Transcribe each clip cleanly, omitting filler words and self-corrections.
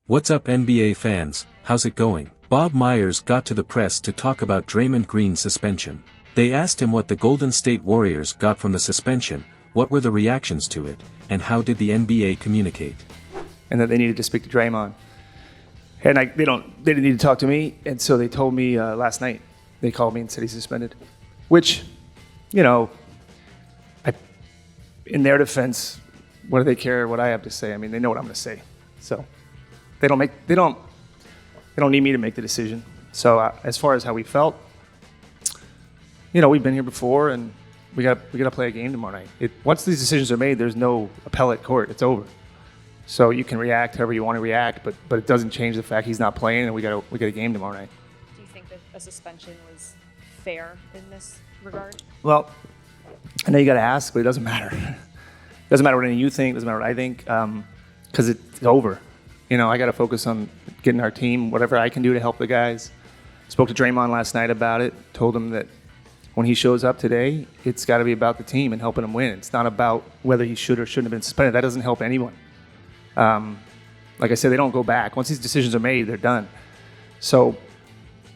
What's up NBA fans, how's it going? Bob Myers got to the press to talk about Draymond Green's suspension. They asked him what the Golden State Warriors got from the suspension, what were the reactions to it, and how did the NBA communicate. And that they needed to speak to Draymond. And they didn't need to talk to me, and so they told me last night. They called me and said he's suspended. Which, in their defense, what do they care what I have to say? I mean, they know what I'm going to say. So they don't need me to make the decision. So as far as how we felt, we've been here before, and we got to play a game tomorrow night. Once these decisions are made, there's no appellate court. It's over. So you can react however you want to react, but it doesn't change the fact he's not playing, and we got a game tomorrow night. Do you think that a suspension was fair in this regard? Well, I know you got to ask, but it doesn't matter. It doesn't matter what any of you think. It doesn't matter what I think, because it's over. I got to focus on getting our team, whatever I can do to help the guys. Spoke to Draymond last night about it. Told him that when he shows up today, it's got to be about the team and helping them win. It's not about whether he should or shouldn't have been suspended. That doesn't help anyone. Like I said, they don't go back. Once these decisions are made, they're done. So,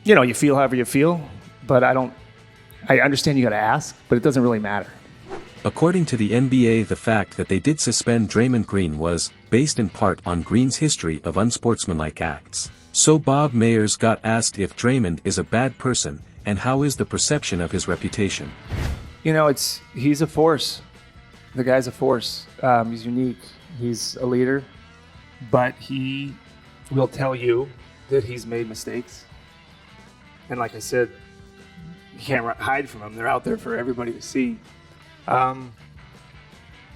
you feel however you feel, but I understand you got to ask, but it doesn't really matter. According to the NBA, the fact that they did suspend Draymond Green was based in part on Green's history of unsportsmanlike acts. So Bob Myers got asked if Draymond is a bad person, and how is the perception of his reputation. He's a force. The guy's a force. He's unique. He's a leader, but he will tell you that he's made mistakes. And like I said, you can't hide from them. They're out there for everybody to see.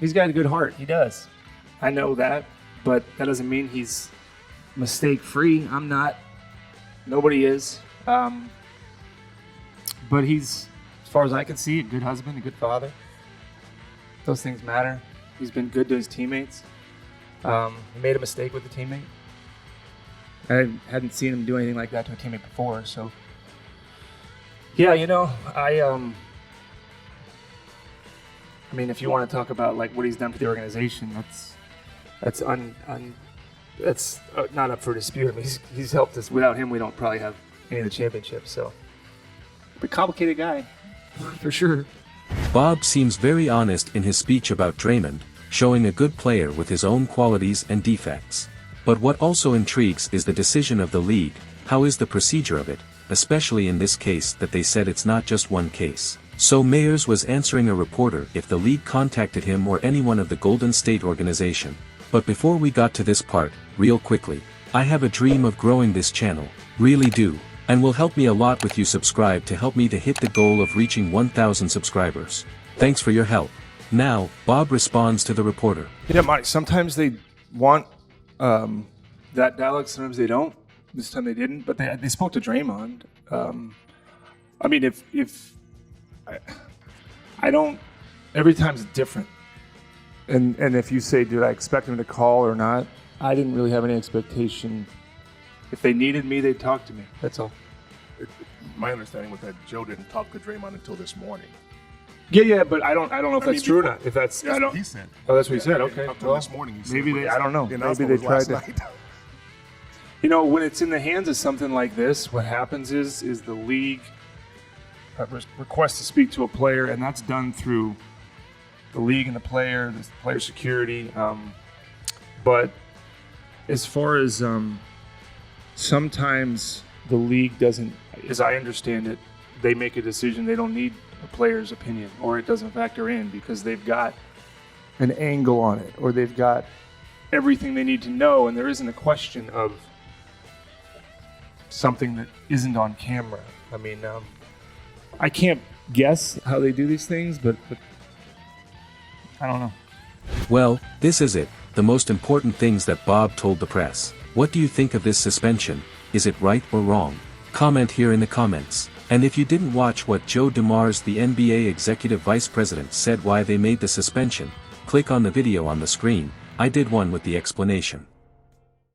He's got a good heart. He does. I know that, but that doesn't mean he's mistake-free. I'm not. Nobody is. But he's, as far as I can see, a good husband, a good father. Those things matter. He's been good to his teammates. He made a mistake with a teammate. I hadn't seen him do anything like that to a teammate before, so yeah, I mean, if you want to talk about like what he's done for the organization, that's not up for dispute. I mean, he's helped us. Without him, we don't probably have any of the championships. So, a complicated guy, for sure. Bob seems very honest in his speech about Draymond, showing a good player with his own qualities and defects. But what also intrigues is the decision of the league. How is the procedure of it, especially in this case that they said it's not just one case. So Myers was answering a reporter if the league contacted him or anyone of the Golden State organization. But before we got to this part, real quickly, I have a dream of growing this channel, really do, and will help me a lot with you subscribe to help me to hit the goal of reaching 1,000 subscribers. Thanks for your help. Now, Bob responds to the reporter. Yeah, Monty, sometimes they want that dialogue, sometimes they don't. This time they didn't, but they spoke to Draymond. I mean, if I don't, every time's different. And if you say, did I expect him to call or not, I didn't really have any expectation. If they needed me, they'd talk to me. That's all. My understanding was that Joe didn't talk to Draymond until this morning. Yeah, but I don't know if that's true or not. If that's what he said. Oh, that's what he said. Okay. Until this morning, he said. Maybe I don't know. Maybe they tried to. When it's in the hands of something like this, what happens is the league requests to speak to a player, and that's done through the league and the player security. But as far as sometimes the league doesn't, as I understand it, they make a decision. They don't need a player's opinion, or it doesn't factor in because they've got an angle on it, or they've got everything they need to know, and there isn't a question of something that isn't on camera. I mean, I can't guess how they do these things, but I don't know. Well, this is it, the most important things that Bob told the press. What do you think of this suspension? Is it right or wrong? Comment here in the comments. And if you didn't watch what Joe DeMars, the NBA Executive Vice President, said why they made the suspension, click on the video on the screen. I did one with the explanation.